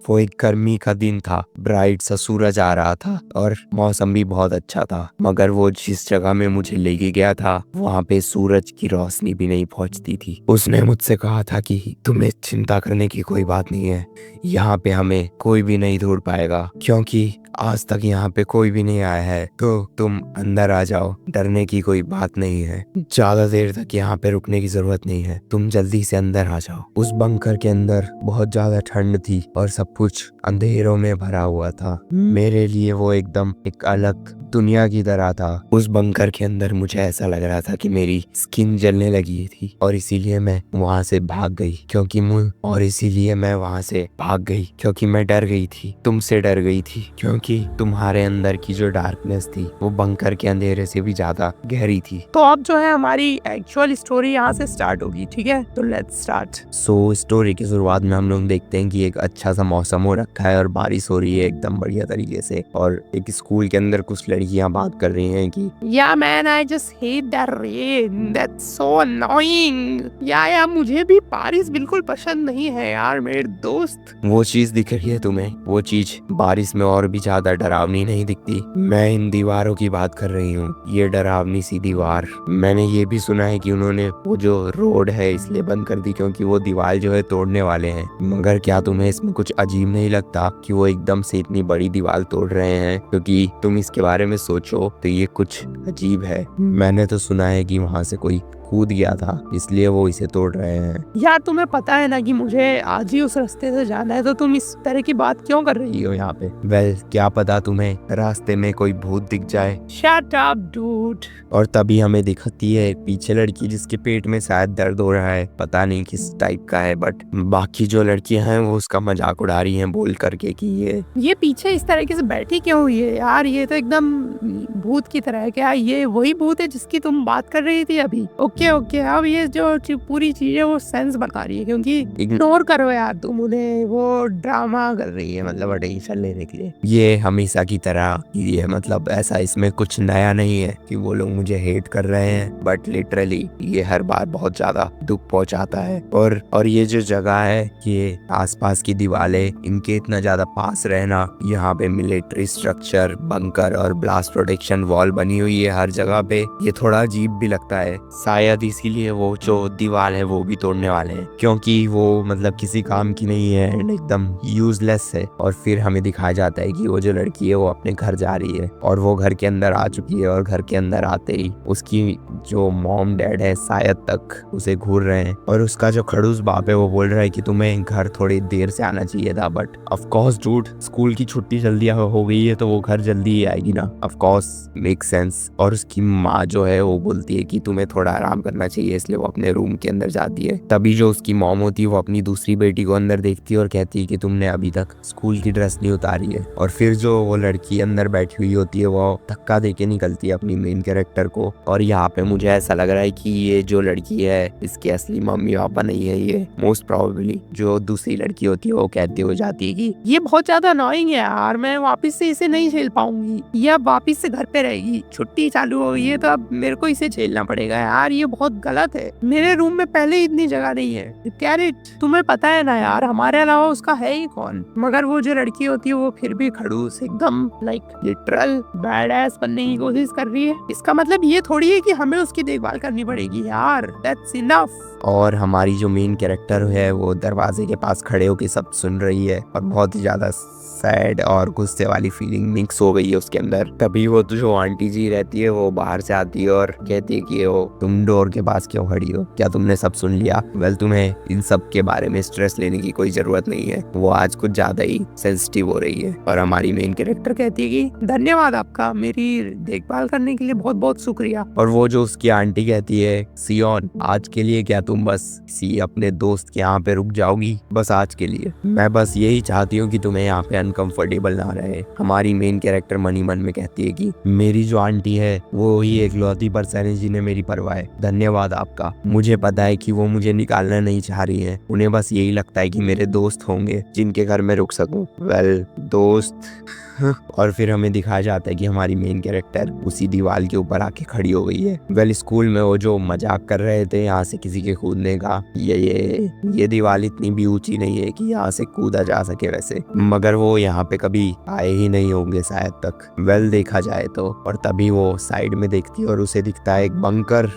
वो एक गर्मी का दिन था। ब्राइट सा सूरज आ रहा था और मौसम भी बहुत अच्छा था। मगर वो जिस जगह में मुझे लेके गया था वहाँ पे सूरज की रोशनी भी नहीं पहुँचती थी। उसने मुझसे कहा था कि तुम्हें चिंता करने की कोई बात नहीं है, यहाँ पे हमें कोई भी नहीं ढूंढ पाएगा क्योंकि आज तक यहाँ पे कोई भी नहीं आया है। तो तुम अंदर आ जाओ, डरने की कोई बात नहीं है, ज्यादा देर तक यहाँ पे रुकने की जरूरत नहीं है, तुम जल्दी से अंदर आ जाओ। उस बंकर के अंदर बहुत ज्यादा ठंड थी और सब कुछ अंधेरों में भरा हुआ था। मेरे लिए वो एकदम एक अलग दुनिया की तरह था। उस बंकर के अंदर मुझे ऐसा लग रहा था कि मेरी स्किन जलने लगी थी और इसीलिए मैं वहां से भाग गई क्योंकि मैं डर गई थी, तुमसे डर गई थी क्योंकि तुम्हारे अंदर की जो डार्कनेस थी वो बंकर के अंधेरे से भी ज्यादा गहरी थी। तो अब जो है हमारी एक्चुअल स्टोरी यहाँ से स्टार्ट होगी, ठीक है? तो लेट्स स्टार्ट। स्टोरी की शुरुआत में हम लोग देखते हैं कि एक अच्छा सा मौसम हो रखा है और बारिश हो रही है एकदम बढ़िया तरीके से, और एक स्कूल के अंदर कुछ लड़कियां बात कर रही हैं कि या man I just hate that rain, that's so annoying. या मुझे भी बारिश बिल्कुल पसंद नहीं है यार मेरे दोस्त। वो चीज दिख रही है तुम्हें, वो चीज बारिश में और भी ज्यादा डरावनी नहीं दिखती। मैं इन दीवारों की बात कर रही हूँ, ये डरावनी सी दीवार। मैंने ये भी सुना है कि उन्होंने वो जो रोड है इसलिए बंद कर दी क्योंकि वो दीवार जो है तोड़ने वाले हैं। मगर क्या तुम्हें इसमें कुछ अजीब नहीं लगता कि वो एकदम से इतनी बड़ी दीवार तोड़ रहे हैं? क्योंकि तुम इसके बारे में सोचो तो ये कुछ अजीब है। मैंने तो सुना है कि वहां से कोई कूद गया था इसलिए वो इसे तोड़ रहे हैं। यार तुम्हें पता है ना कि मुझे आज ही उस रास्ते से जाना है, तो तुम इस तरह की बात क्यों कर रही हो यहाँ पे? वेल, क्या पता तुम्हें रास्ते में कोई भूत दिख जाए। Shut up dude. और तभी हमें दिखती है पीछे लड़की जिसके पेट में शायद दर्द हो रहा है, पता नहीं किस टाइप का है, बट बाकी जो लड़कियां हैं वो उसका मजाक उड़ा रही हैं बोल करके कि ये पीछे इस तरीके से बैठी क्यों हुई है यार? ये तो एकदम भूत की तरह है। क्या ये वही भूत है जिसकी तुम बात कर रही थी अभी? ओके अब ये जो पूरी चीजें वो सेंस बता रही है, क्योंकि इग्नोर करो यार तुम उन्हें, वो ड्रामा कर रही है मतलब अटेंशन लेने के लिए। ये हमेशा की तरह ही है, मतलब ऐसा इसमें कुछ नया नहीं है कि वो लोग मुझे हेट कर रहे हैं, बट लिटरली ये हर बार बहुत ज्यादा दुख पहुंचाता है। और ये जो जगह है, ये आसपास की दीवारें, इनके इतना ज्यादा पास रहना, यहाँ पे मिलिट्री स्ट्रक्चर, बंकर और ब्लास्ट प्रोटेक्शन वॉल बनी हुई है हर जगह पे, ये थोड़ा अजीब भी लगता है। शायद इसीलिए वो जो दीवार है वो भी तोड़ने वाले हैं क्योंकि वो मतलब किसी काम की नहीं है एंड एकदम यूजलेस है। और फिर हमें दिखाया जाता है कि वो जो लड़की है वो अपने घर जा रही है और वो घर के अंदर आ चुकी है, और घर के अंदर आते ही उसकी जो मॉम डैड है शायद तक उसे घूर रहे हैं, और उसका जो खड़ूस बाप है वो बोल रहा है कि तुम्हें घर थोड़ी देर से आना चाहिए था। But of course dude, school की छुट्टी जल्दी हो गई है तो वो घर जल्दी ही आएगी ना, ऑफ कोर्स मेक सेंस। और उसकी माँ जो है वो बोलती है कि तुम्हें थोड़ा आराम करना चाहिए, इसलिए वो अपने रूम के अंदर जाती है। तभी जो उसकी मॉम होती है वो अपनी दूसरी बेटी को अंदर देखती है और कहती है कि तुमने अभी तक स्कूल की ड्रेस नहीं उतारी है। और फिर जो वो लड़की अंदर बैठी हुई होती है वो धक्का देके निकलती है अपनी मेन कैरेक्टर को। और यहाँ पे मुझे ऐसा लग रहा है कि ये जो लड़की है इसके असली मम्मी पापा नहीं है, ये मोस्ट प्रोबेबली जो दूसरी लड़की होती है वो कहती हो जाती है कि ये बहुत ज्यादा अनोइंग है यार, मैं वापस से इसे नहीं झेल पाऊंगी, ये अब वापस से घर पे रहेगी, छुट्टी चालू हो गई है तो अब मेरे को इसे झेलना पड़ेगा यार, ये बहुत गलत है। मेरे रूम में पहले ही इतनी जगह नहीं है। कैरेट, तुम्हें पता है ना यार हमारे अलावा उसका है ही कौन? मगर वो जो लड़की होती है वो फिर भी खड़ूस एकदम लाइक लिटरल बैडएस बनने की कोशिश कर रही है। इसका मतलब ये थोड़ी है कि हमें उसकी देखभाल करनी पड़ेगी यार, दैट्स इनफ। और हमारी जो मेन कैरेक्टर है वो दरवाजे के पास खड़े होके सब सुन रही है और बहुत ही ज्यादा सैड और गुस्से वाली फीलिंग मिक्स हो गई है उसके अंदर। तभी वो जो आंटी जी रहती है वो बाहर से आती है और कहती है कि वो तुम डोर के पास क्यों खड़ी हो, क्या तुमने सब सुन लिया? वेल, तुम्हें इन सब के बारे में स्ट्रेस लेने की कोई जरूरत नहीं है, वो आज कुछ ज्यादा ही सेंसिटिव हो रही है। और हमारी मेन कैरेक्टर कहती है कि धन्यवाद आपका, मेरी देखभाल करने के लिए बहुत बहुत शुक्रिया। और वो जो उसकी आंटी कहती है, सियोन आज के लिए क्या तुम बस किसी अपने दोस्त के यहाँ पे रुक जाओगी? बस आज के लिए, मैं बस यही चाहती हूँ कि तुम्हें यहाँ पे अनकंफर्टेबल ना रहे। हमारी मेन कैरेक्टर मनी मन में कहती है कि मेरी जो आंटी है वो ही एक लौती पर्सन है जिन्हें मेरी परवाह है, धन्यवाद आपका। मुझे पता है कि वो मुझे निकालना नहीं चाह रही है, उन्हें बस यही लगता है कि मेरे दोस्त होंगे जिनके घर मैं रुक सकूं। वेल, दोस्त। और फिर हमें दिखाया जाता है कि हमारी मेन कैरेक्टर उसी दीवार के ऊपर आके खड़ी हो गई है। वेल, स्कूल में वो जो मजाक कर रहे थे यहाँ से किसी के कूदने का, ये दीवार इतनी भी ऊंची नहीं है कि यहाँ से कूदा जा सके वैसे, मगर वो यहाँ पे कभी आए ही नहीं होंगे शायद तक। वेल, देखा जाए तो। और तभी वो साइड में देखती है और उसे दिखता है एक बंकर।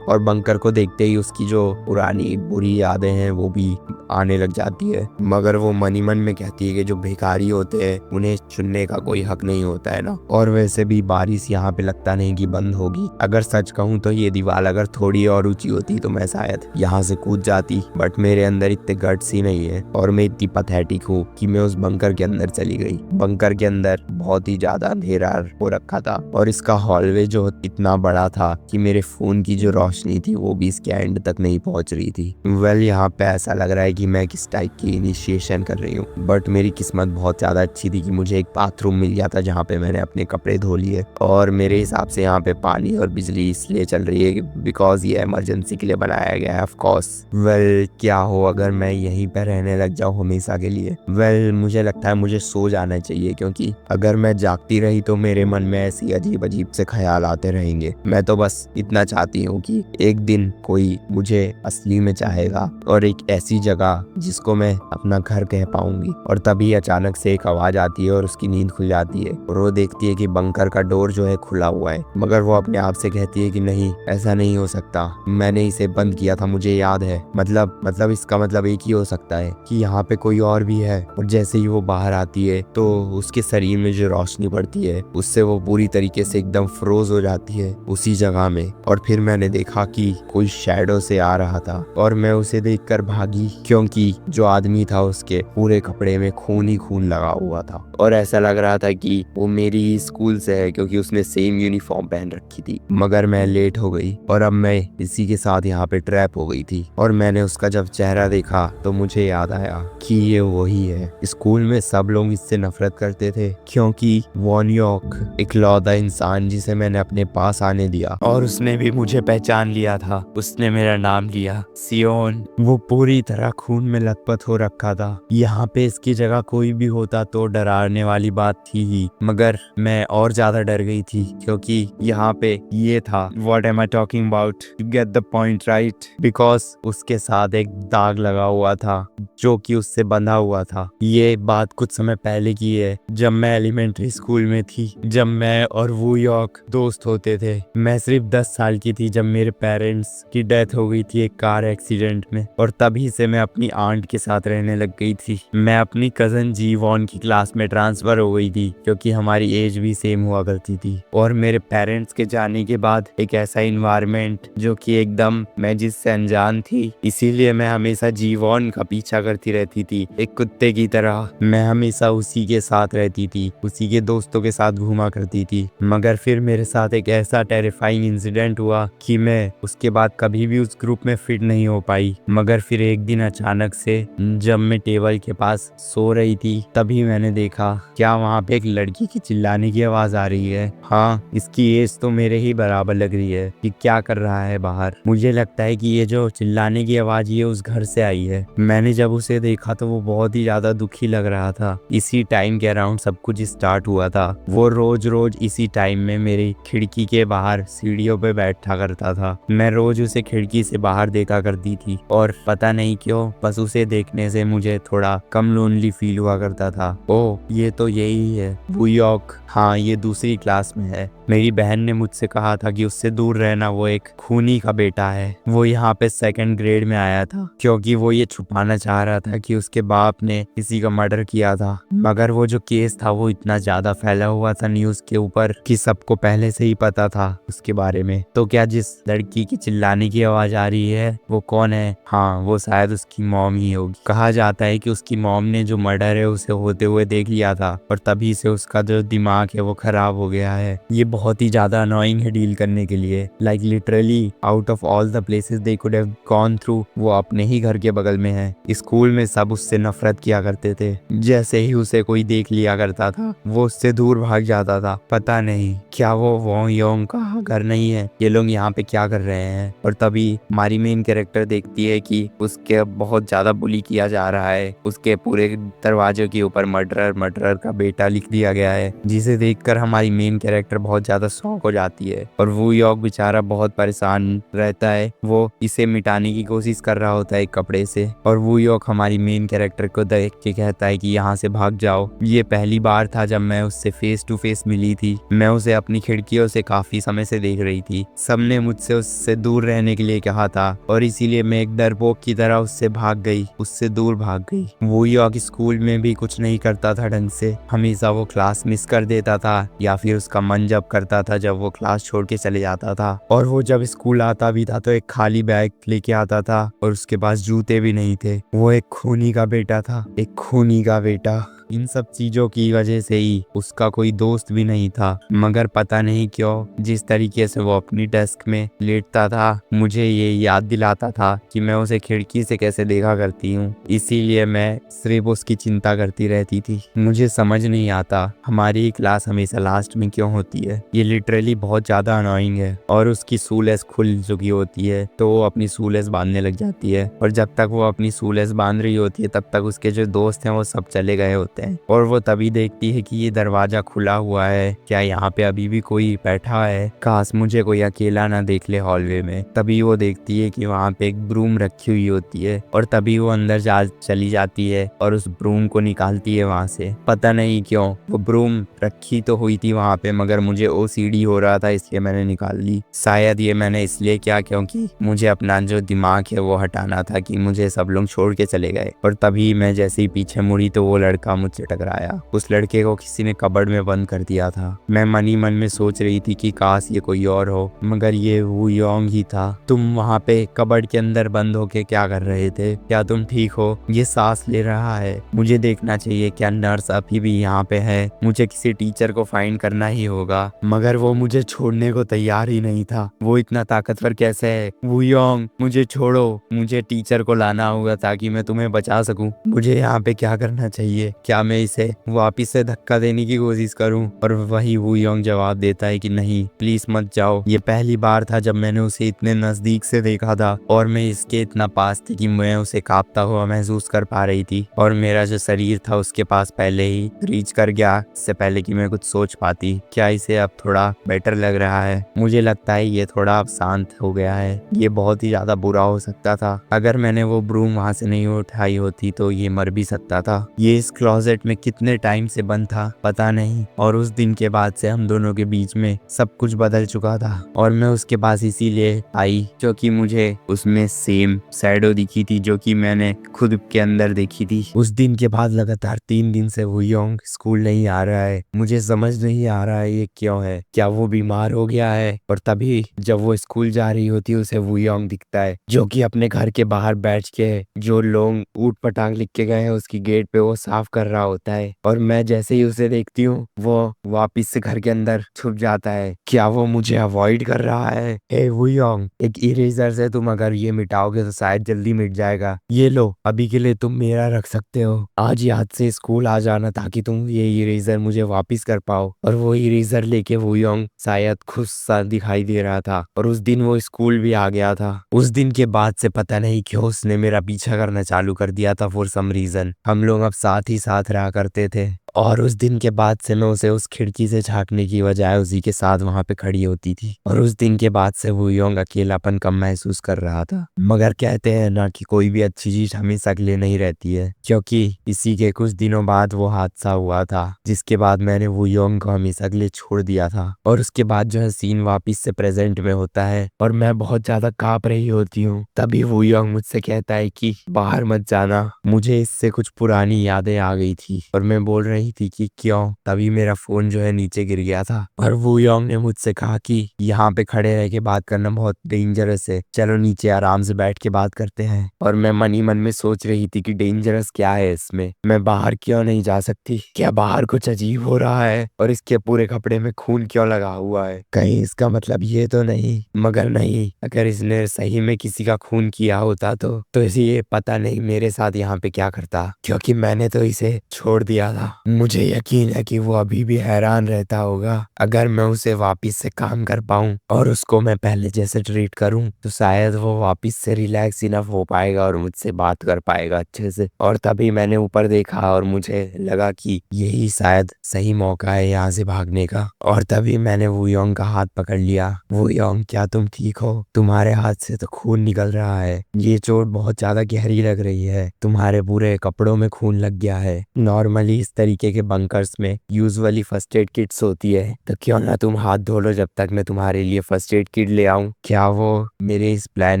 और बंकर को देखते ही उसकी जो पुरानी बुरी यादें हैं वो भी आने लग जाती है, मगर वो मन ही मन में कहती है कि जो भिखारी होते हैं उन्हें चुनने का कोई हक नहीं होता है ना। और वैसे भी बारिश यहाँ पे लगता नहीं कि बंद होगी। अगर सच कहूँ तो ये दीवार अगर थोड़ी और ऊंची होती तो मैं शायद यहाँ से कूद जाती, बट मेरे अंदर इतने गट्स ही नहीं है और मैं इतनी पैथेटिक हूँ कि मैं उस बंकर के अंदर चली गई। बंकर के अंदर बहुत ही ज्यादा अंधेरा हो रखा था और इसका हॉलवे जो इतना बड़ा था कि मेरे फोन की जो रोशनी थी वो भी इसके एंड तक नहीं पहुंच रही थी। वेल, यहाँ पे ऐसा लग रहा है कि मैं किस टाइप की इनिशिएशन कर रही हूँ, बट मेरी किस्मत बहुत ज्यादा अच्छी थी कि मुझे एक बाथरूम मिल गया था जहाँ पे मैंने अपने कपड़े धो लिए। और मेरे हिसाब से यहाँ पे पानी और बिजली इसलिए चल रही है बिकॉज ये इमरजेंसी के लिए बनाया गया है, ऑफ कोर्स। वेल, क्या हो अगर मैं यहीं पे रहने लग जाऊँ हमेशा के लिए। वेल, मुझे लगता है मुझे सो जाना चाहिए, क्योंकि अगर मैं जागती रही तो मेरे मन में ऐसी अजीब अजीब से ख्याल आते रहेंगे। मैं तो बस इतना चाहती हूँ कि एक दिन कोई मुझे असली में चाहेगा और एक ऐसी जगह जिसको मैं अपना घर कह पाऊंगी। और तभी अचानक से एक आवाज आती है और उसकी नींद खुल जाती है और वो देखती है कि बंकर का डोर जो है खुला हुआ है, मगर वो अपने आप से कहती है कि नहीं, ऐसा नहीं हो सकता, मैंने इसे बंद किया था, मुझे याद है। मतलब इसका मतलब एक ही हो सकता है कि यहाँ पे कोई और भी है। और जैसे ही वो बाहर आती है तो उसके शरीर में जो रोशनी पड़ती है उससे वो पूरी तरीके से एकदम फ्रोज हो जाती है उसी जगह में। और फिर मैंने देखा कि कोई शैडो से आ रहा था और मैं उसे देखकर भागी, क्योंकि जो आदमी था उसके पूरे कपड़े में खून ही खून लगा हुआ था और ऐसा लग रहा था कि वो मेरी ही स्कूल से है, क्योंकि उसने सेम यूनिफॉर्म पहन रखी थी। मगर मैं लेट हो गई और अब मैं इसी के साथ यहाँ पे ट्रैप हो गई थी। और मैंने उसका जब चेहरा देखा तो मुझे याद आया कि ये वही है। स्कूल में सब लोग इससे नफरत करते थे क्योंकि वॉन यॉर्क इकलौता इंसान जिसे मैंने अपने पास आने दिया, और उसने भी मुझे पहचान लिया था। उसने मेरा नाम लिया, सियोन। वो पूरी तरह खून में लथपथ हो रखा था। यहाँ पे इसकी जगह कोई भी होता तो डराने वाली बात थी ही, मगर मैं और ज्यादा डर गई थी क्योंकि यहाँ पे ये था। What am I talking about? You get the point, right? Because उसके साथ एक दाग लगा हुआ था जो कि उससे बंधा हुआ था। ये बात कुछ समय पहले की है, जब मैं एलिमेंट्री स्कूल में थी, जब मैं और वू यॉर्क दोस्त होते थे। मैं सिर्फ 10 साल की थी जब मेरे पेरेंट्स की डेथ हो गई थी एक कार एक्सीडेंट में, और तभी से मैं अपनी आंट के साथ रहने लग गई थी। मैं अपनी कजन जी वॉन की क्लास में ट्रांसफर हो गई थी क्योंकि हमारी एज भी सेम हुआ करती थी। और मेरे पेरेंट्स के जाने के बाद एक ऐसा इन्वायरमेंट जो कि एकदम मैं जिससे अनजान थी, इसीलिए मैं हमेशा जी वॉन का पीछा करती रहती थी एक कुत्ते की तरह। मैं हमेशा उसी के साथ रहती थी, उसी के दोस्तों के साथ घूमा करती थी। मगर फिर मेरे साथ एक ऐसा टेरिफाइंग इंसिडेंट हुआ कि मैं उसके बाद कभी भी उस ग्रुप में फिट नहीं हो पाई। मगर फिर एक दिन अचानक से जब मैं टेबल के पास सो रही थी तभी मैंने देखा, क्या वहाँ पे एक लड़की की चिल्लाने की आवाज आ रही है। हाँ, इसकी एज तो मेरे ही बराबर लग रही है कि क्या कर रहा है बाहर। मुझे लगता है कि ये जो चिल्लाने की आवाज ये उस घर से आई है। मैंने जब उसे देखा तो वो बहुत ही ज्यादा दुखी लग रहा था। इसी टाइम के अराउंड सब कुछ स्टार्ट हुआ था। वो रोज रोज इसी टाइम में मेरी खिड़की के बाहर सीढ़ियों पे बैठा करता था। मैं रोज उसे खिड़की से बाहर देखा करती थी और पता नहीं क्यों बस उसे देखने से मुझे थोड़ा कम लोनली फील हुआ करता था। ओह, ये तो यही है वू यॉर्क। हाँ, ये दूसरी क्लास में है। मेरी बहन ने मुझसे कहा था कि उससे दूर रहना, वो एक खूनी का बेटा है। वो यहाँ पे 2nd ग्रेड में आया था क्योंकि वो ये छुपाना चाह रहा था कि उसके बाप ने किसी का मर्डर किया था। मगर वो जो केस था वो इतना ज्यादा फैला हुआ था न्यूज के ऊपर कि सबको पहले से ही पता था उसके बारे में। तो क्या जिस लड़की की चिल्लाने की आवाज आ रही है वो कौन है? हाँ, वो शायद उसकी मॉम ही होगी। कहा जाता है कि उसकी मॉम ने जो मर्डर है उसे होते हुए देख लिया था और तभी से उसका जो दिमाग है वो खराब हो गया है। ये बहुत ही ज्यादा अनोइंग है डील करने के लिए। Like literally out of all the places they could have gone through, वो अपने ही घर के बगल में है। स्कूल में सब उससे नफरत किया करते थे। जैसे ही उसे कोई देख लिया करता था वो उससे दूर भाग जाता था। पता नहीं क्या वो वॉन्ग योंग का घर नहीं है, ये लोग यहाँ पे क्या कर रहे हैं। और तभी हमारी मेन कैरेक्टर देखती है कि उसके बहुत ज्यादा बुली किया जा रहा है। उसके पूरे दरवाजे के ऊपर मर्डरर मर्डरर का बेटा लिख दिया गया है, जिसे देखकर हमारी मेन कैरेक्टर बहुत ज्यादा शॉक हो जाती है। और वू यॉन्ग बेचारा बहुत परेशान रहता है। वो इसे मिटाने की कोशिश कर रहा होता है एक कपड़े से। और वू यॉन्ग हमारी मेन कैरेक्टर को देख के कहता है कि यहाँ से भाग जाओ। ये पहली बार था जब मैं उससे फेस टू फेस मिली थी। मैं उसे अपनी खिड़कियों से काफी समय से देख रही थी। सबने मुझसे उससे दूर रहने के लिए कहा था और इसीलिए मैं एक डरपोक की तरह उससे भाग गई, उससे दूर भाग गई। वो यॉन्ग स्कूल में भी कुछ नहीं करता था ढंग से। हमेशा वो क्लास मिस कर देता था या फिर उसका मन जब करता था जब वो क्लास छोड़ के चले जाता था। और वो जब स्कूल आता भी था तो एक खाली बैग लेके आता था और उसके पास जूते भी नहीं थे। वो एक खूनी का बेटा था, एक खूनी का बेटा। इन सब चीजों की वजह से ही उसका कोई दोस्त भी नहीं था। मगर पता नहीं क्यों जिस तरीके से वो अपनी डेस्क में लेटता था मुझे ये याद दिलाता था कि मैं उसे खिड़की से कैसे देखा करती हूँ। इसीलिए मैं सिर्फ उसकी चिंता करती रहती थी। मुझे समझ नहीं आता हमारी क्लास हमेशा लास्ट में क्यों होती है। ये लिटरली बहुत ज्यादा अनोइंग है। और उसकी शूलेस खुल चुकी होती है तो वो अपनी शूलेस बांधने लग जाती है। और जब तक वो अपनी शूलेस बांध रही होती है तब तक उसके जो दोस्त हैं वो सब चले गए होते हैं। और वो तभी देखती है कि ये दरवाजा खुला हुआ है, क्या यहाँ पे अभी भी कोई बैठा है, काश मुझे कोई अकेला ना देख ले हॉलवे में। तभी वो देखती है कि वहाँ पे एक ब्रूम रखी हुई होती है और तभी वो अंदर चली जाती है और उस ब्रूम को निकालती है वहाँ से। पता नहीं क्यों वो ब्रूम रखी तो हुई थी वहाँ पे मगर मुझे OCD हो रहा था इसलिए मैंने निकाल ली। शायद ये मैंने इसलिए किया क्योंकि मुझे अपना जो दिमाग है वो हटाना था कि मुझे सब लोग छोड़ के चले गए। और तभी मैं जैसे ही पीछे मुड़ी तो वो लड़का मुझसे टकराया। उस लड़के को किसी ने कबर्ड में बंद कर दिया था। मैं मन ही मन में सोच रही थी कि काश ये कोई और हो मगर ये वू यॉन्ग ही था। तुम वहाँ पे कबर्ड के अंदर बंद होके क्या कर रहे थे? क्या तुम ठीक हो? ये सांस ले रहा है, मुझे देखना चाहिए। क्या नर्स अभी भी यहाँ पे है? मुझे किसी टीचर को फाइंड करना ही होगा। मगर वो मुझे छोड़ने को तैयार ही नहीं था। वो इतना ताकतवर कैसे है? वू यॉन्ग मुझे छोड़ो, मुझे टीचर को लाना होगा ताकि मैं तुम्हें बचा सकूं। मुझे यहाँ पे क्या करना चाहिए? क्या मैं इसे वापिस से धक्का देने की कोशिश करूं? और वही वू यॉन्ग जवाब देता है कि नहीं, प्लीज मत जाओ। ये पहली बार था जब मैंने उसे इतने नजदीक से देखा था और मैं इसके इतना पास थी कि मैं उसे कांपता हुआ महसूस कर पा रही थी। और मेरा जो शरीर था उसके पास पहले ही रीच कर गया इससे पहले कि मैं कुछ सोच पाती। क्या इसे अब थोड़ा बेटर लग रहा है? मुझे लगता है ये थोड़ा अब शांत हो गया है। ये बहुत ही ज्यादा बुरा हो सकता था। अगर मैंने वो ब्रूम वहां से नहीं उठाई होती तो ये मर भी सकता था। ये इस क्लोजेट में कितने टाइम से बंद था पता नहीं। और उस दिन के बाद से हम दोनों के बीच में सब कुछ बदल चुका था। और मैं उसके पास इसीलिए आई क्योंकि मुझे उसमें सेम शैडो दिखी थी जो कि मैंने खुद के अंदर देखी थी। उस दिन के बाद लगातार 3 दिन से वू यॉन्ग स्कूल नहीं आ रहा है। मुझे समझ नहीं आ रहा है ये क्यों है। क्या वो बीमार हो गया है? और तभी जब वो स्कूल जा रही होती है उसे वू यॉन्ग दिखता है जो कि अपने घर के बाहर बैठ के जो लोग ऊट पटांग लिख के गए हैं उसकी गेट पे वो साफ कर रहा होता है। और मैं जैसे ही उसे देखती हूँ वो वापिस से घर के अंदर छुप जाता है। क्या वो मुझे अवॉइड कर रहा है? ए वू यॉन्ग, एक इरेजर से तुम अगर ये मिटाओगे तो शायद जल्दी मिट जाएगा। ये लो, अभी के लिए तुम मेरा रख सकते हो। आज याद से स्कूल आ जाना ताकि तुम ये इरेजर मुझे वापिस कर पाओ। और वो इरेजर लेके वू यॉन्ग शायद खुश सा दिखाई दे रहा था। और उस दिन वो स्कूल भी आ गया था। उस दिन के बाद से पता नहीं क्यों उसने मेरा पीछा करना चालू कर दिया था फॉर सम रीजन। हम लोग अब साथ ही साथ रहा करते थे। और उस दिन के बाद से मैं उसे उस खिड़की से झांकने की बजाय उसी के साथ वहां पे खड़ी होती थी। और उस दिन के बाद से वू यॉन्ग अकेलापन कम महसूस कर रहा था। मगर कहते हैं ना कि कोई भी अच्छी चीज हमेशा के लिए नहीं रहती है। क्योंकि इसी के कुछ दिनों बाद वो हादसा हुआ था जिसके बाद मैंने वू यॉन्ग को हमेशा के लिए छोड़ दिया था। और उसके बाद जो है सीन वापिस से प्रेजेंट में होता है और मैं बहुत ज्यादा कांप रही होती हूँ। तभी वू यॉन्ग मुझसे कहता है कि बाहर मत जाना। मुझे इससे कुछ पुरानी यादें आ गई थी और मैं बोल रही रही थी कि क्यों, तभी मेरा फोन जो है नीचे गिर गया था और वू योंग ने मुझसे कहा कि यहाँ पे खड़े रह के बात करना बहुत डेंजरस है, चलो नीचे आराम से बैठ के बात करते हैं। और मैं मन ही मन में सोच रही थी कि डेंजरस क्या है इसमें, मैं बाहर क्यों नहीं जा सकती, क्या बाहर कुछ अजीब हो रहा है और इसके पूरे कपड़े में खून क्यों लगा हुआ है, कहीं इसका मतलब ये तो नहीं। मगर नहीं, अगर इसने सही में किसी का खून किया होता तो इसे ये पता नहीं मेरे साथ यहाँ पे क्या करता, क्योंकि मैंने तो इसे छोड़ दिया था। मुझे यकीन है कि वो अभी भी हैरान रहता होगा। अगर मैं उसे वापस से काम कर पाऊं और उसको मैं पहले जैसे ट्रीट करूं तो शायद वो वापस से रिलैक्स इनफ हो पाएगा और मुझसे बात कर पाएगा अच्छे से। और तभी मैंने ऊपर देखा और मुझे लगा कि यही शायद सही मौका है यहाँ से भागने का। और तभी मैंने वू योंग का हाथ पकड़ लिया। वू योंग, क्या तुम ठीक हो? तुम्हारे हाथ से तो खून निकल रहा है, ये चोट बहुत ज्यादा गहरी लग रही है, तुम्हारे पूरे कपड़ों में खून लग गया है। नॉर्मली इस तरीके के बंकर्स में यूजुअली फर्स्ट एड किट्स होती है, तो क्यों ना तुम हाथ धो लो जब तक मैं तुम्हारे लिए फर्स्ट एड किट ले आऊं। क्या वो मेरे इस प्लान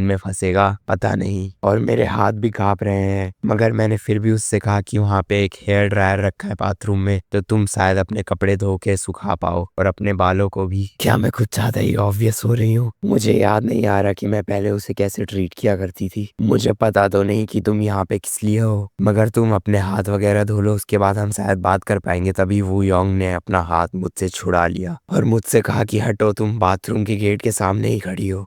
में फंसेगा? पता नहीं। और मेरे हाथ भी कांप रहे हैं, मगर मैंने फिर भी उससे कहा कि वहाँ पे एक हेयर ड्रायर रखा है बाथरूम में, तो तुम शायद अपने कपड़े धो के सुखा पाओ और अपने बालों को भी। क्या मैं कुछ ज्यादा ही ऑब्वियस हो रही हूँ? मुझे याद नहीं आ रहा कि मैं पहले उसे कैसे ट्रीट किया करती थी। मुझे पता तो नहीं कि तुम यहाँ पे किस लिए हो, मगर तुम अपने हाथ वगैरह धो लो, उसके बाद हम शायद बात कर पाएंगे। तभी वू योंग ने अपना हाथ मुझसे छुड़ा लिया और मुझसे कहा कि हटो, तुम बाथरूम के गेट के सामने ही खड़ी हो।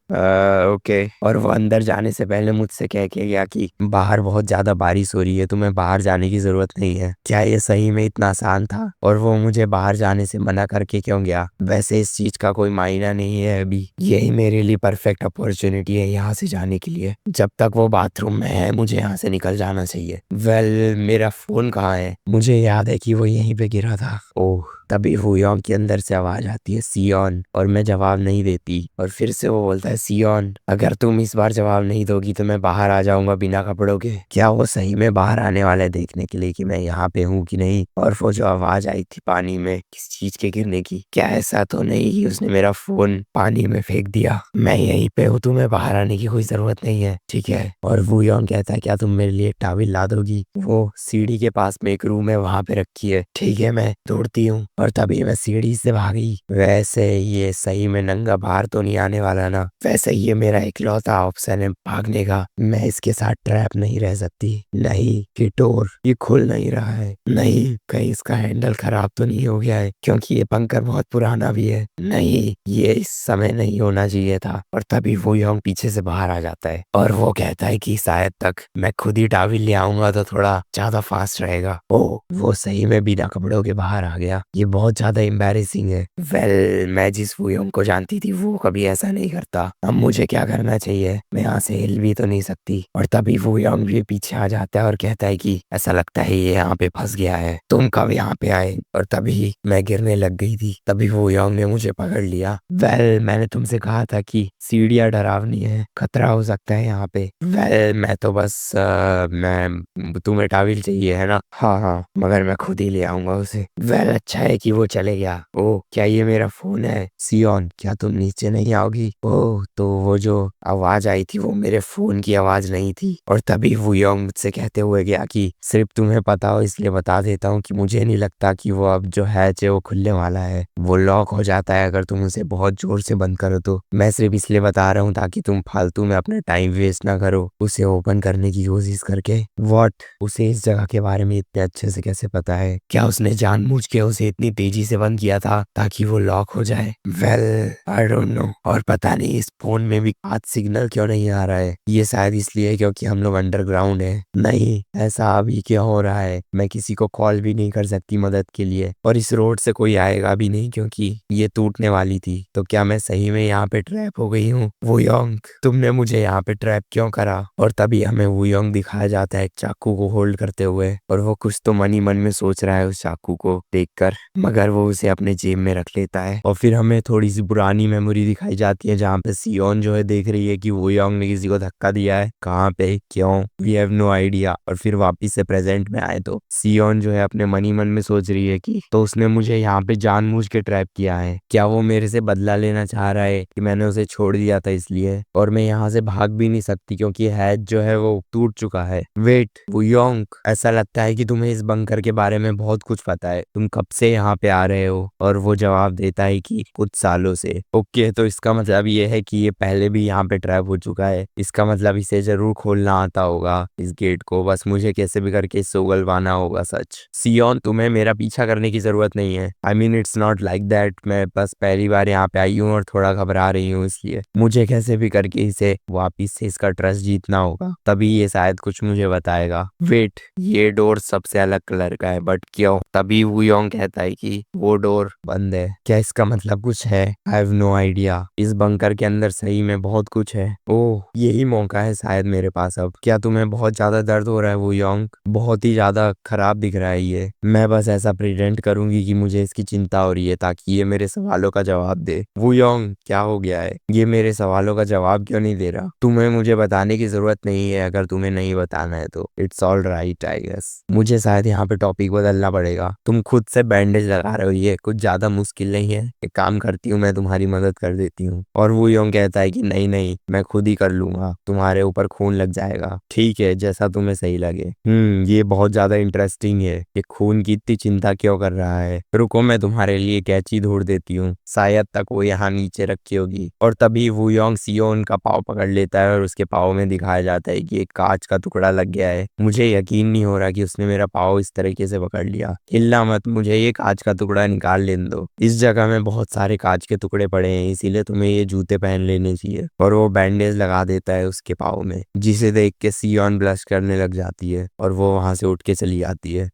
ओके। और वो अंदर जाने से पहले मुझसे कह के गया कि बाहर बहुत ज्यादा बारिश हो रही है, तुम्हें बाहर जाने की जरूरत नहीं है। क्या ये सही में इतना आसान था? और वो मुझे बाहर जाने से मना करके क्यों गया? वैसे इस चीज का कोई मायना नहीं है, अभी यही मेरे लिए परफेक्ट अपॉर्चुनिटी है यहाँ से जाने के लिए। जब तक वो बाथरूम में है मुझे यहाँ से निकल जाना चाहिए। वेल, मेरा फोन कहाँ है? मुझे याद है कि वो यहीं पे गिरा था। ओह। तभी वू योंग के अंदर से आवाज आती है, सियोन, और मैं जवाब नहीं देती। और फिर से वो बोलता है, सियोन, अगर तुम इस बार जवाब नहीं दोगी तो मैं बाहर आ जाऊंगा बिना कपड़ों के। क्या वो सही में बाहर आने वाला है देखने के लिए कि मैं यहाँ पे हूँ कि नहीं? और वो जो आवाज आई थी पानी में किस चीज के गिरने की, क्या ऐसा तो नहीं कि उसने मेरा फोन पानी में फेंक दिया? मैं यहीं पे हूँ, तुम्हें बाहर आने की कोई जरूरत नहीं है, ठीक है? और वू योंग कहता है, क्या तुम मेरे लिए एक टॉवल ला दोगी? वो सीढ़ी के पास में एक रूम है, वहां पे रखी है। ठीक है, मैं दौड़ती हूँ और तभी मैं सीढ़ी से भागी। वैसे ये सही में नंगा बाहर तो नहीं आने वाला ना? वैसे ये मेरा इकलौता ऑप्शन है भागने का। मैं इसके साथ ट्रैप नहीं रह सकती। नहीं, कि डोर ये खुल नहीं रहा है। नहीं, कहीं इसका हैंडल खराब तो नहीं हो गया है, क्योंकि ये बंकर बहुत पुराना भी है। नहीं, ये इस समय नहीं होना चाहिए था। और तभी वो योंग पीछे से बाहर आ जाता है और वो कहता है कि शायद तक मैं खुद ही टॉवल ले आऊंगा तो थोड़ा ज्यादा फास्ट रहेगा। ओ, वो सही में बिना कपड़ों के बाहर आ गया। ये बहुत ज्यादा एम्बैरेसिंग है। वेल, मैं जिस वू योंग को जानती थी वो कभी ऐसा नहीं करता। अब मुझे क्या करना चाहिए? मैं यहाँ से हिल भी तो नहीं सकती। और तभी वू योंग भी पीछे आ जाता है और कहता है कि ऐसा लगता है ये यहाँ पे फंस गया है, तुम कब यहाँ पे आए? और तभी मैं गिरने लग गई थी। तभी वू योंग ने मुझे पकड़ लिया। वेल, मैंने तुमसे कहा था कि सीढ़ियाँ डरावनी है, खतरा हो सकता है यहाँ पे। वेल, मैं तो बस मैं तुम्हें टॉवल चाहिए है ना? हाँ हाँ, मगर मैं खुद ही ले आऊंगा उसे। वेल, अच्छा है कि वो चले गया। ओह, क्या ये मेरा फोन है? सियोन, क्या तुम नीचे नहीं आओगी? ओह, तो वो जो आवाज आई थी वो मेरे फोन की आवाज नहीं थी। और तभी वू योंग मुझसे कहते हुए गया कि सिर्फ तुम्हें पता हो इसलिए बता देता हूँ कि मुझे नहीं लगता कि वो अब जो हैच है वो खुलने वाला है। वो लॉक हो जाता है अगर तुम उसे बहुत जोर से बंद करो तो। मैं सिर्फ इसलिए बता रहा हूँ ताकि तुम फालतू में अपना टाइम वेस्ट ना करो उसे ओपन करने की कोशिश करके। व्हाट? उसे इस जगह के बारे में इतने अच्छे से कैसे पता है? क्या उसने जानबूझ के उसे इतनी तेजी से बंद किया था ताकि वो लॉक हो जाए? Well, I don't know. और पता नहीं इस फोन में भी आज सिग्नल क्यों नहीं आ रहा है। ये शायद इसलिए क्योंकि हम लोग अंडरग्राउंड है। नहीं, ऐसा अभी क्यों हो रहा है? मैं किसी को कॉल भी नहीं कर सकती मदद के लिए, और इस रोड से कोई आएगा भी नहीं क्योंकि ये टूटने वाली थी। तो क्या मैं सही में यहाँ पे ट्रैप हो गई हूँ? वू योंग, तुमने मुझे यहाँ पे ट्रैप क्यों करा? और तभी हमें वू योंग दिखाया जाता है चाकू को होल्ड करते हुए, और वो कुछ तो मन ही मन में सोच रहा है उस चाकू को देखकर। मगर वो उसे अपने जेब में रख लेता है। और फिर हमें थोड़ी सी पुरानी मेमोरी दिखाई जाती है जहाँ पे सियोन जो है देख रही है कि वो योंग ने किसी को धक्का दिया है, कहाँ पे, क्यों, वी हैव नो आइडिया। और फिर वापिस से प्रेजेंट में आए तो सियोन जो है अपने मन ही मन में सोच रही है कि तो उसने मुझे यहाँ पे जानबूझ के ट्रैप किया है, क्या वो मेरे से बदला लेना चाह रहा है कि मैंने उसे छोड़ दिया था इसलिए, और मैं यहाँ से भाग भी नहीं सकती क्योंकि हैच जो है वो टूट चुका है। वेट वो योंग, ऐसा लगता है कि तुम्हें इस बंकर के बारे में बहुत कुछ पता है, तुम कब से यहाँ पे आ रहे हो? और वो जवाब देता है कि कुछ सालों से। ओके, तो इसका मतलब ये है कि ये पहले भी यहाँ पे ट्रैप हो चुका है, इसका मतलब इसे जरूर खोलना आता होगा इस गेट को, बस मुझे कैसे भी करके इससे उगलवाना होगा सच। सियोन, तुम्हें मेरा पीछा करने की जरूरत नहीं है, I mean it's not like that, मैं बस पहली बार यहाँ पे आई हूँ और थोड़ा घबरा रही हूँ, इसलिए मुझे कैसे भी करके इसे वापिस से इसका ट्रस्ट जीतना होगा, तभी ये शायद कुछ मुझे बताएगा। वेट, ये डोर सबसे अलग कलर का है, बट क्यों? तभी वुयोंग कहता है कि वो डोर बंद है, क्या इसका मतलब कुछ है? आई हैव नो आइडिया, इस बंकर के अंदर सही में बहुत कुछ है। ओह, यही मौका है शायद मेरे पास अब। क्या तुम्हें बहुत ज्यादा दर्द हो रहा है वुयोंग? बहुत ही ज्यादा खराब दिख रहा है ये। मैं बस ऐसा प्रिटेंड करूंगी कि मुझे इसकी चिंता हो रही है ताकि ये मेरे सवालों का जवाब दे। वुयोंग, क्या हो गया है? ये मेरे सवालों का जवाब क्यों नहीं दे रहा? तुम्हें मुझे बताने की जरूरत नहीं है, अगर तुम्हें नहीं बताना है तो it's all right I guess. मुझे शायद यहाँ पे टॉपिक बदलना पड़ेगा, तुम खुद से बैंडेज लगा रहे हो, ये कुछ ज्यादा मुश्किल नहीं है, एक काम करती हूँ मैं तुम्हारी मदद कर देती हूँ। और वो यूं कहता है कि नहीं नहीं, मैं खुद ही कर लूंगा, तुम्हारे ऊपर खून लग जाएगा। ठीक है, जैसा तुम्हें सही लगे। ये बहुत ज्यादा इंटरेस्टिंग है, ये खून की इतनी चिंता क्यों कर रहा है? रुको, मैं तुम्हारे लिए कैंची ढूंढ देती हूँ, शायद तक वो यहाँ नीचे रखी होगी। और तभी वुयोंग सियोन का पाँव पकड़ लेता है और उसके पाँव में दिखाया जाता है कि एक कांच का टुकड़ा लग गया है। मुझे यकीन नहीं हो रहा कि उसने मेरा पाँव इस तरीके से पकड़ लिया। हिलना मत, मुझे ये कांच का टुकड़ा निकाल लेने दो। इस जगह में बहुत सारे कांच के टुकड़े पड़े हैं, इसीलिए तुम्हें ये जूते पहन लेने चाहिए। और वो बैंडेज लगा देता है उसके पाँव में, जिसे देख के सियोन ब्लश करने लग जाती है और वो वहां से उठ के चली जाती है।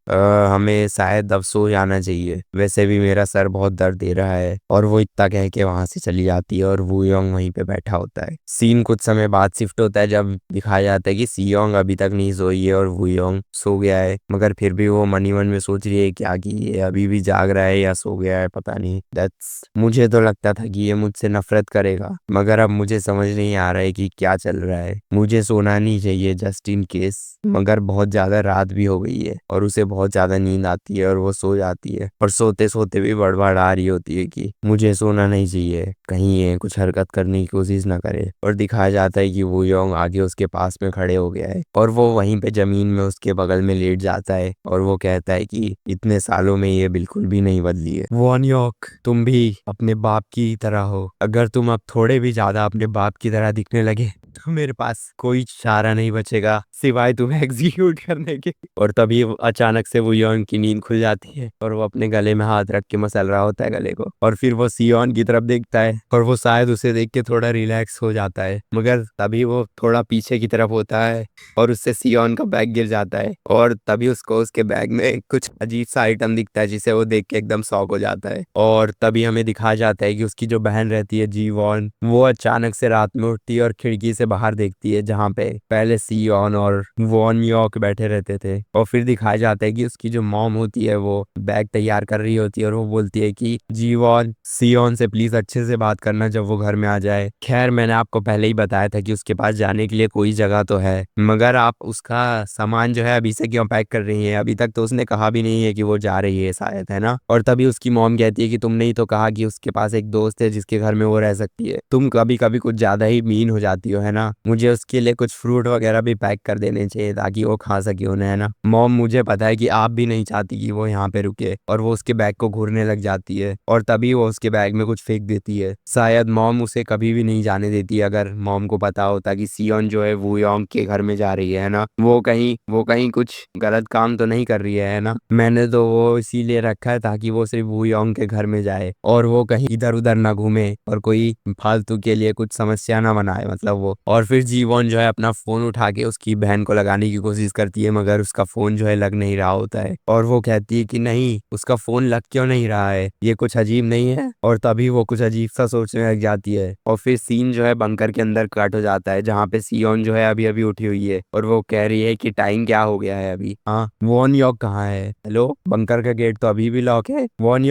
हमें शायद अब सो जाना चाहिए, वैसे भी मेरा सर बहुत दर्द दे रहा है। और वो इतना कह के वहां से चली जाती है और वुयोंग वहीं पे बैठा होता है। सीन कुछ समय बाद शिफ्ट होता है जब दिखाया जाता है कि सियोंग अभी तक नहीं सोई है और वुयोंग सो गया है, मगर फिर भी वो मन ही मन में सोच रही है क्या कि ये अभी भी जाग रहा है या सो गया है, पता नहीं। दैट्स, मुझे तो लगता था कि ये मुझसे नफरत करेगा, मगर अब मुझे समझ नहीं आ रहा है कि क्या चल रहा है। मुझे सोना नहीं चाहिए जस्ट इन केस, मगर बहुत ज्यादा रात भी हो गई है और उसे बहुत ज्यादा नींद आती है और वो सो जाती है और सोते सोते भी बड़बड़ आ रही होती है कि मुझे सोना नहीं चाहिए, कहीं ये कुछ हरकत करने की कोशिश ना करे। और दिखाया जाता है कि वुयोंग आगे उसके पास में खड़े हो गया है और वो वहीं पे जमीन में उसके बगल में लेट जाता है और वो कहता है कि इतने सालों में ये बिल्कुल भी नहीं बदली है। वॉन योक, तुम भी अपने बाप की तरह हो, अगर तुम अब थोड़े भी ज्यादा अपने बाप की तरह दिखने लगे तो मेरे पास कोई चारा नहीं बचेगा सिवाय तुम्हें एग्जीक्यूट करने के। और तभी अचानक से वो योन की नींद खुल जाती है और वो अपने गले में हाथ रख के मसल रहा होता है गले को, और फिर वो सियोन की तरफ देखता है और वो शायद उसे देख के थोड़ा रिलैक्स हो जाता है, मगर तभी वो थोड़ा पीछे की तरफ होता है और उससे सियोन का बैग गिर जाता है और तभी उसको उसके बैग में कुछ अजीब सा आइटम दिखता है जिसे वो देख के एकदम शॉक हो जाता है। और तभी हमें दिखाया जाता है कि उसकी जो बहन रहती है जी वॉन, वो अचानक से रात में उठती है और खिड़की से बाहर देखती है जहाँ पे पहले सियोन और वॉन यॉक बैठे रहते थे। और फिर दिखाया जाता है कि उसकी जो मॉम होती है वो बैग तैयार कर रही होती है और वो बोलती है कि जी वॉन, सियोन से प्लीज अच्छे से बात करना जब वो घर में आ जाए। खैर, मैंने आपको पहले ही बताया था कि उसके पास जाने के लिए कोई जगह तो है, मगर आप उसका सामान जो है अभी से क्यों पैक कर रही है? अभी तक तो उसने कहा भी नहीं है कि वो जा रही है शायद, है ना? और तभी उसकी मॉम कहती है कि तुमने ही तो कहा कि उसके पास एक दोस्त है जिसके घर में वो रह सकती है, तुम कभी कभी कुछ ज्यादा ही मीन हो जाती हो, है ना? मुझे उसके लिए कुछ फ्रूट वगैरह भी पैक कर देने चाहिए ताकि वो खा सके उन्हें, है ना? मॉम, मुझे पता है कि आप भी नहीं चाहती कि वो यहाँ पे रुके। और वो उसके बैग को घूरने लग जाती है और तभी वो उसके बैग में कुछ फेंक देती है। शायद मॉम उसे कभी भी नहीं जाने देती अगर मॉम को पता होता कि सियोन जो है वुयोंग के घर में जा रही है ना? वो कहीं कुछ गलत काम तो नहीं कर रही है ना? मैंने तो वो इसीलिए रखा है ताकि वो सिर्फ वुयोंग के घर में जाए और वो कहीं इधर उधर ना घूमे और कोई फालतू के लिए कुछ समस्या ना बनाए, मतलब वो और फिर जीवोन जो है अपना फोन उठा के उसकी बहन को लगाने की कोशिश करती है, मगर उसका फोन जो है लग नहीं रहा होता है। और वो कहती है कि नहीं, उसका फोन लग क्यों नहीं रहा है, ये कुछ अजीब नहीं है। और तभी वो कुछ अजीब सा सोचने लग जाती है। और फिर सीन जो है बंकर के अंदर कट हो जाता है, जहाँ पे सियोन जो है अभी अभी उठी हुई है और वो कह रही है कि टाइम क्या हो गया है अभी। हाँ, वॉन यॉक कहाँ है? हेलो, बंकर का गेट तो अभी भी लॉक है। वॉन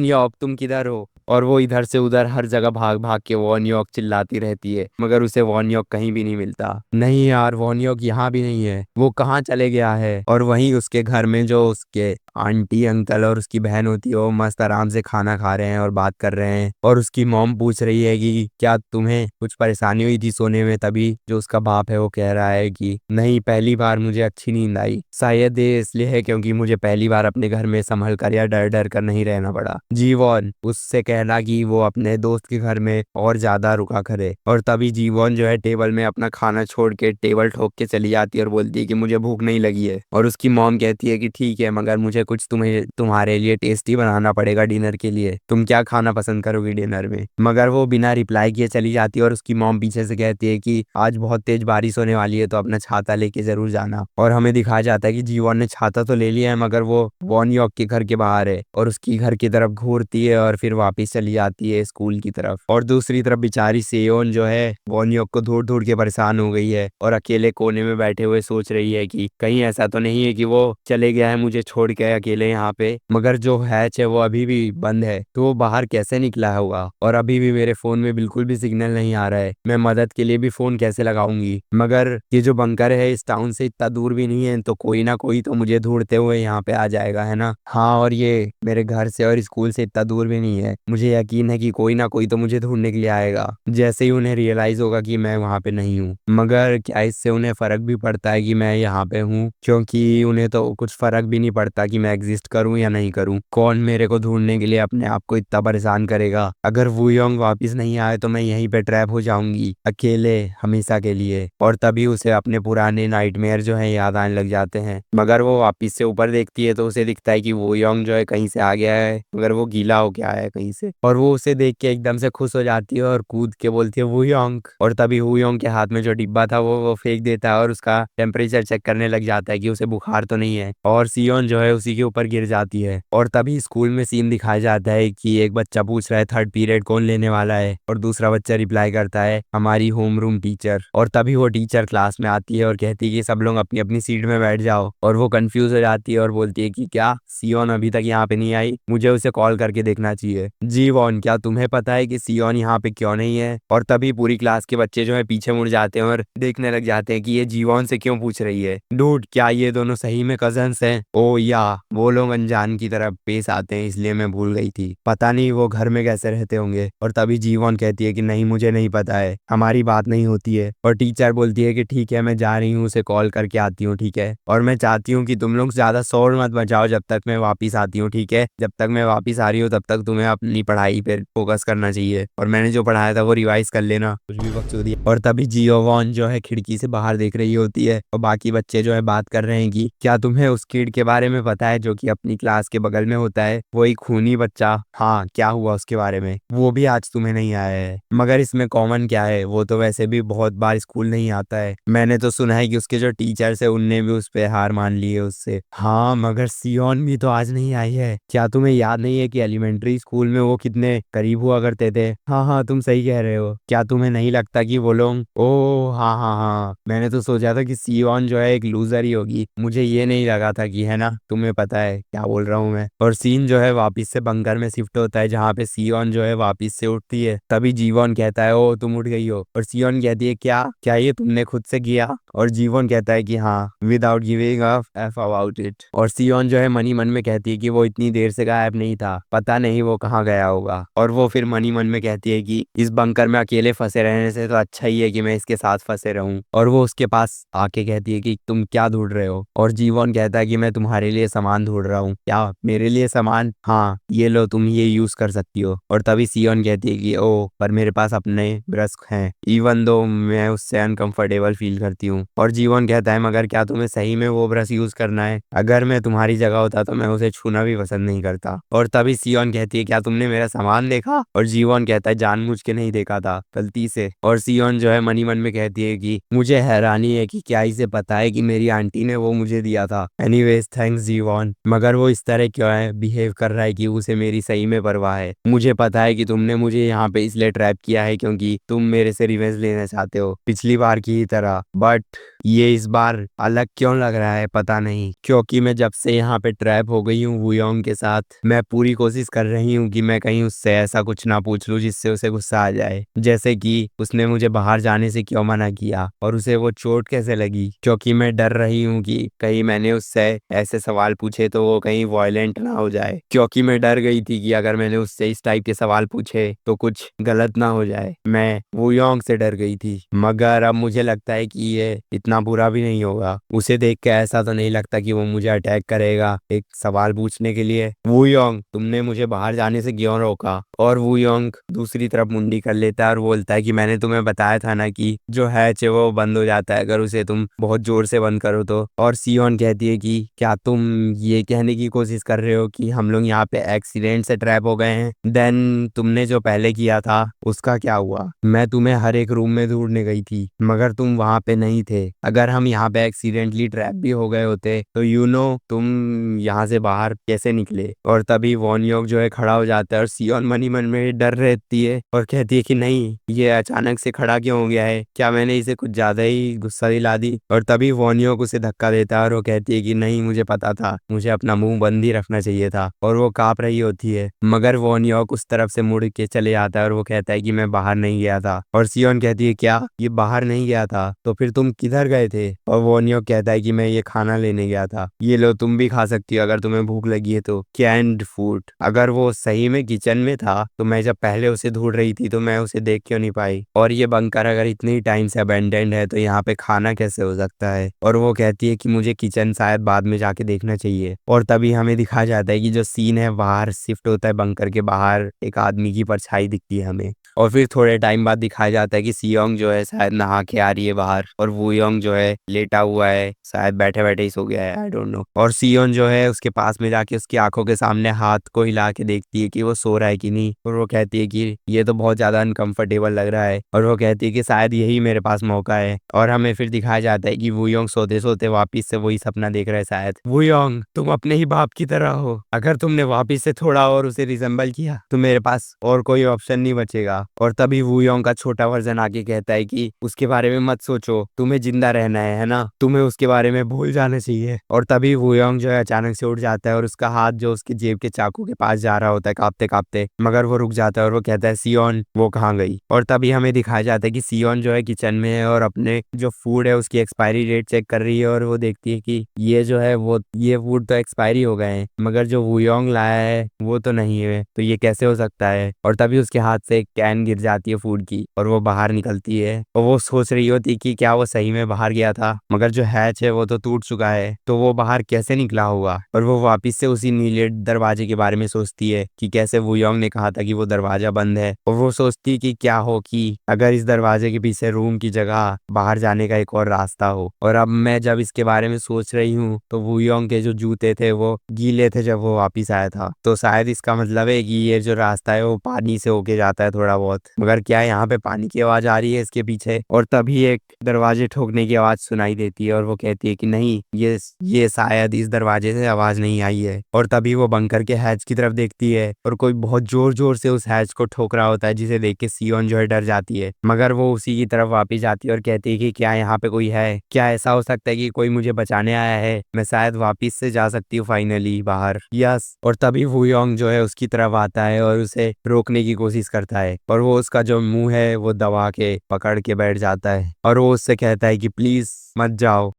यॉक तुम किधर हो? और वो इधर से उधर हर जगह भाग भाग के वॉन यॉक चिल्लाती रहती है, मगर उसे वॉन यॉक कहीं भी नहीं मिलता। नहीं यार, वॉन यॉक यहाँ भी नहीं है, वो कहाँ चले गया है? और वहीं उसके घर में जो उसके आंटी अंकल और उसकी बहन होती है वो मस्त आराम से खाना खा रहे हैं और बात कर रहे हैं। और उसकी मॉम पूछ रही है कि क्या तुम्हें कुछ परेशानी हुई थी सोने में? तभी जो उसका बाप है वो कह रहा है कि नहीं, पहली बार मुझे अच्छी नींद आई। शायद ये इसलिए है क्योंकि मुझे पहली बार अपने घर में संभल कर या डर डर कर नहीं रहना पड़ा। जीवोन उससे कहना कि वो अपने दोस्त के घर में और ज्यादा रुका करे। और तभी जीवोन जो है टेबल में अपना खाना छोड़ के टेबल ठोक के चली जाती है और बोलती है कि मुझे भूख नहीं लगी है। और उसकी मॉम कहती है कि ठीक है, मगर मुझे कुछ तुम्हारे लिए टेस्टी बनाना पड़ेगा डिनर के लिए। तुम क्या खाना पसंद करोगी डिनर में? मगर वो बिना रिप्लाई किए चली जाती है और उसकी मॉम पीछे से कहती है कि आज बहुत तेज बारिश होने वाली है, तो अपना छाता लेके जरूर जाना। और हमें दिखाया जाता है कि जीवोन ने छाता तो ले लिया है, मगर वो वॉन यॉक के घर के बाहर है और उसकी घर की तरफ घूरती है और फिर वापस चली जाती है स्कूल की तरफ। और दूसरी तरफ बेचारी सेयोन जो है वॉन यॉक को ढूंढ ढूंढ के परेशान हो गई है और अकेले कोने में बैठे हुए सोच रही है कि कहीं ऐसा तो नहीं है कि वो चले गया है मुझे छोड़ के अकेले यहाँ पे। मगर जो हैच है वो अभी भी बंद है, तो वो बाहर कैसे निकला होगा? और अभी भी मेरे फोन में बिल्कुल भी सिग्नल नहीं आ रहा है, मैं मदद के लिए भी फोन कैसे लगाऊंगी? मगर ये जो बंकर है इस टाउन से इतना दूर भी नहीं है, तो कोई ना कोई तो मुझे ढूंढते हुए यहाँ पे आ जाएगा, है ना? हाँ, और ये मेरे घर से और स्कूल से इतना दूर भी नहीं है, मुझे यकीन है कि कोई ना कोई तो मुझे ढूंढने के लिए आएगा जैसे ही उन्हें रियलाइज होगा कि मैं वहाँ पे नहीं हूँ। मगर क्या इससे उन्हें फर्क भी पड़ता है कि मैं यहाँ पे हूँ? क्योंकि उन्हें तो कुछ फर्क भी नहीं पड़ता कि मैं एग्जिस्ट करूँ या नहीं करूँ। कौन मेरे को ढूंढने के लिए अपने आप को इतना परेशान करेगा? अगर वूयोंग वापिस नहीं आए तो मैं यहीं पे ट्रैप हो जाऊंगी अकेले हमेशा के लिए। और तभी उसे अपने पुराने नाइटमेयर जो है याद आने लग जाते हैं। मगर वो वापिस से ऊपर देखती है तो उसे दिखता है कि वूयोंग जो है कहीं से आ गया है, मगर वो गीला हो गया है कहीं से। और वो उसे देख के एकदम से खुश हो जाती है और कूद के बोलती है वूयोंग। और तभी वूयोंग के हाथ में जो डिब्बा था वो फेंक देता है और उसका टेम्परेचर चेक करने लग जाता है कि उसे बुखार तो नहीं है। और सियोन जो है उसी के ऊपर गिर जाती है। और तभी स्कूल में सीन दिखाया जाता है कि एक बच्चा पूछ रहा है थर्ड पीरियड कौन लेने वाला है, और दूसरा बच्चा रिप्लाई करता है हमारी होम रूम टीचर। और तभी वो टीचर क्लास में आती है और कहती है कि सब लोग अपनी अपनी सीट में बैठ जाओ। और वो कंफ्यूज हो जाती है और बोलती है कि क्या सियोन अभी तक यहाँ पे नहीं आई? मुझे उसे कॉल करके देखना चाहिए। जी वॉन, क्या तुम्हें पता है कि सियोन यहाँ पे क्यों नहीं है? और तभी पूरी क्लास के बच्चे जो है पीछे मुड़ जाते हैं और देखने लग जाते हैं कि ये जीवॉन से क्यों पूछ रही है। डूड, क्या ये दोनों सही में कजन्स हैं? ओ या वो लोग अनजान की तरफ पेश आते हैं, इसलिए मैं भूल गई थी। पता नहीं वो घर में कैसे रहते होंगे। और तभी जीवॉन कहती है कि नहीं, मुझे नहीं पता है, हमारी बात नहीं होती है। और टीचर बोलती है कि ठीक है, मैं जा रही हूँ, उसे कॉल करके आती हूँ, ठीक है? और मैं चाहती हूँ कि तुम लोग ज्यादा शोर मत बचाओ जब तक मैं वापिस आती हूँ, ठीक है? जब तक मैं वापिस आ रही हूँ तब तक तुम्हें अपनी पढ़ाई पे फोकस करना चाहिए, और मैंने जो पढ़ाया था वो रिवाइज कर लेना, कुछ भी बकचोदी। और तभी जियोवॉन जो है खिड़की से बाहर देख रही होती है और बाकी बच्चे जो है बात कर रहे हैं कि क्या तुम्हें उस किड के बारे में पता है जो कि अपनी क्लास के बगल में होता है, वो एक खूनी बच्चा? हाँ, क्या हुआ उसके बारे में? वो भी आज तुम्हें नहीं आया है। मगर इसमें कॉमन क्या है, वो तो वैसे भी बहुत बार स्कूल नहीं आता है। मैंने तो सुना है कि उसके जो टीचर्स है उनने भी उस पे हार मान ली है उससे। हाँ, मगर सियोन भी तो आज नहीं आई है। क्या तुम्हें याद नहीं है कि एलिमेंट्री स्कूल में वो कितने करीब हुआ करते थे? हाँ हाँ, तुम सही कह रहे हो। क्या तुम्हें नहीं लगता कि वो लोग ओह हाँ हाँ हाँ, मैंने तो सोचा था कि सियोन जो है एक लूजर ही होगी, मुझे ये नहीं लगा था कि, है ना? तुम्हें पता है क्या बोल रहा हूँ मैं। और सीन जो है वापिस से बंकर में शिफ्ट होता है जहाँ पे सियोन जो है वापिस से उठती है। तभी जीवोन कहता है ओ तुम उठ गई हो। और सियोन कहती है क्या क्या ये तुमने खुद से किया? और जीवोन कहता है कि हाँ, without giving a F about it. और सियोन जो है मनी मन में कहती है कि वो इतनी देर से गायब नहीं था, पता नहीं वो कहाँ गया होगा। और वो फिर मनी मन में कहती है कि इस बंकर में अकेले फंसे रहने से तो अच्छा ही है कि मैं इसके साथ फंसे रहूं। और वो उसके पास आके कहती है कि तुम क्या ढूंढ रहे हो? और जीवोन कहता है कि मैं तुम्हारे लिए सामान ढूंढ रहा हूँ, क्या मेरे लिए सामान? हाँ ये लो, तुम ये यूज कर सकती हो। और तभी सियोन कहती है कि ओ पर मेरे पास अपने ब्रश हैं, इवन दो मैं उससे अनकंफर्टेबल फील करती हूँ। और जीवन कहता है मगर क्या तुम्हें सही में वो ब्रश यूज करना है? अगर मैं तुम्हारी जगह होता तो मैं उसे छूना भी पसंद नहीं करता। और तभी सियोन कहती है क्या तुमने मेरा सामान देखा? और जीवन कहता है जानबूझ के नहीं देखा था, गलती से। और सियोन जो है मनी मन में कहती है कि मुझे हैरानी है कि क्या इसे पता है कि मेरी आंटी ने वो मुझे दिया था। एनीवेज थैंक्स जीवन, मगर वो इस तरह क्यों है बिहेव कर रहा है कि उसे मेरी सही में परवाह है। मुझे पता है कि तुमने मुझे यहाँ पे इसलिए ट्रैप किया है क्योंकि तुम मेरे से रिवेंज लेना चाहते हो पिछली बार की ही तरह, बट ये इस बार अलग क्यों लग रहा है पता नहीं। क्योंकि मैं जब से यहाँ पे ट्रैप हो गई हूँ वुयोंग के साथ, मैं पूरी कोशिश कर रही हूँ कि मैं कहीं उससे ऐसा कुछ ना पूछ लूँ जिससे उसे गुस्सा आ जाए, जैसे कि उसने मुझे बाहर जाने से क्यों मना किया और उसे वो चोट कैसे लगी। क्योंकि मैं डर रही हूँ कि कहीं मैंने उससे ऐसे सवाल पूछे तो वो कहीं वायलेंट ना हो जाए। क्योंकि मैं डर गई थी कि अगर मैंने उससे इस टाइप के सवाल पूछे तो कुछ गलत ना हो जाए। मैं वुयोंग से डर गई थी, मगर अब मुझे लगता है कि ये इतना बुरा भी नहीं होगा। उसे देख के ऐसा तो नहीं लगता कि वो मुझे अटैक करेगा एक सवाल पूछने के लिए। वुयोंग तुमने मुझे बाहर जाने से क्यों रोका? और वुयोंग दूसरी तरफ मुंडी कर लेता है और बोलता है कि मैंने तुम्हें बताया था ना कि जो हैच है वो बंद हो जाता है अगर उसे तुम बहुत जोर से बंद करो तो। और सियोन कहती है कि क्या तुम ये कहने की कोशिश कर रहे हो कि हम लोग यहाँ पे एक्सीडेंट से ट्रैप हो गए हैं? देन तुमने जो पहले किया था उसका क्या हुआ? मैं तुम्हें हर एक रूम में ढूंढने गई थी मगर तुम वहां पे नहीं थे। अगर हम यहाँ पे एक्सीडेंटली ट्रैप भी हो गए होते तो तुम यहाँ से बाहर कैसे निकले? और तभी वॉन योक जो है खड़ा हो जाता है और सियोन मनी मन में डर रहती है और कहती है कि नहीं ये अचानक से खड़ा क्यों हो गया है, क्या मैंने इसे कुछ ज्यादा ही गुस्सा दिला दी? और तभी वॉन योक उसे धक्का देता है और वो कहती है कि नहीं मुझे पता था, मुझे अपना मुंह बंद ही रखना चाहिए था। और वो कांप रही होती है मगर वॉन योक उस तरफ से मुड़ के चले जाता है और वो कहता है कि मैं बाहर नहीं गया था। और सियोन कहती है क्या ये बाहर नहीं गया था तो फिर तुम किधर गए थे? और वॉन योक कहता है कि मैं ये खाना लेने गया था, ये लो तुम भी खा सकती हो अगर तुम्हें भूख लगी है तो, कैंड फूड। अगर वो सही में किचन में था तो मैं जब पहले उसे ढूंढ रही थी तो मैं उसे देख क्यों नहीं पाई? और ये बंकर अगर इतनी टाइम से अबेंडेंड है तो यहाँ पे खाना कैसे हो सकता है? और वो कहती है कि मुझे किचन शायद बाद में जाके देखना चाहिए। और तभी हमें दिखाया जाता है कि जो सीन है बाहर शिफ्ट होता है, बंकर के बाहर एक आदमी की परछाई दिखती है हमें। और फिर थोड़े टाइम बाद दिखाया जाता है कि सियोंग जो है शायद नहा के आ रही है बाहर और वुयोंग जो है लेटा हुआ है, शायद बैठे बैठे ही सो गया है, आई डोंट नो। और सियोन जो है उसके पास में जाके उसकी आंखों के सामने हाथ को हिला के देखती है कि वो सो रहा है कि नहीं। और वो कहती है कि ये तो बहुत ज्यादा अनकंफर्टेबल लग रहा है। और वो कहती है कि शायद यही मेरे पास मौका है। और हमें फिर दिखाया जाता है कि वुयोंग सोते सोते वापिस से वही सपना देख रहा है। शायद वुयोंग तुम अपने ही बाप की तरह हो, अगर तुमने वापिस से थोड़ा और उसे रिजेंबल किया तो मेरे पास और कोई ऑप्शन नहीं बचेगा। और तभी वुयोंग का छोटा वर्जन आके कहता है कि उसके बारे में मत सोचो, तुम्हें जिंदा रहना है ना, तुम्हें उसके बारे में भूल जाना चाहिए। और तभी वुयोंग जो है अचानक से उठ जाता है और उसका हाथ जो उसके जेब के चाकू के पास जा रहा होता है कांपते कांपते, मगर वो रुक जाता है और वो कहता है सियोन वो कहाँ गई? और तभी हमें दिखाया जाता है कि सियोन जो है किचन में है और अपने जो फूड है उसकी एक्सपायरी डेट चेक कर रही है। और वो देखती है कि ये जो है वो ये फूड तो एक्सपायरी हो गए हैं मगर जो वुयोंग लाया है वो तो नहीं है, तो ये कैसे हो सकता है? और तभी उसके हाथ से एक कैन गिर जाती है फूड की और वो बाहर निकलती है। और वो सोच रही होती कि क्या वो सही में बाहर गया था, मगर जो हैच है वो तो टूट चुका है, तो वो बाहर कैसे निकला होगा? और वो वापस से उसी नीले दरवाजे के बारे में सोचती है कि कैसे वुयोंग ने कहा था कि वो दरवाजा बंद है। और वो सोचती कि क्या हो कि अगर इस दरवाजे के पीछे रूम की जगह बाहर जाने का एक और रास्ता हो। और अब मैं जब इसके बारे में सोच रही हूँ तो वुयोंग के जो जूते थे वो गीले थे जब वो वापिस आया था, तो शायद इसका मतलब है कि ये जो रास्ता है वो पानी से होके जाता है थोड़ा बहुत। मगर क्या यहाँ पे पानी की आवाज आ रही है इसके पीछे? और तभी एक दरवाजे ठोकने की आवाज सुनाई देती है और वो कहती है कि नहीं ये शायद इस दरवाजे से आवाज नहीं आई है। और तभी वो बंकर के हैच की तरफ देखती है और कोई बहुत जोर जोर से उस हैच को ठोक रहा होता है, जिसे देख के सियोन जो है डर जाती है। मगर वो उसी की तरफ वापिस जाती है और कहती है कि क्या यहाँ पे कोई है? क्या ऐसा हो सकता है कि कोई मुझे बचाने आया है? मैं शायद वापिस से जा सकती हूँ फाइनली बाहर। यस। और तभी वुयोंग जो है उसकी तरफ आता है और उसे रोकने की कोशिश करता है और वो उसका जो मुंह है वो दबा के पकड़ के बैठ जाता है और वो उससे कहता है कि प्लीज मत जाओ,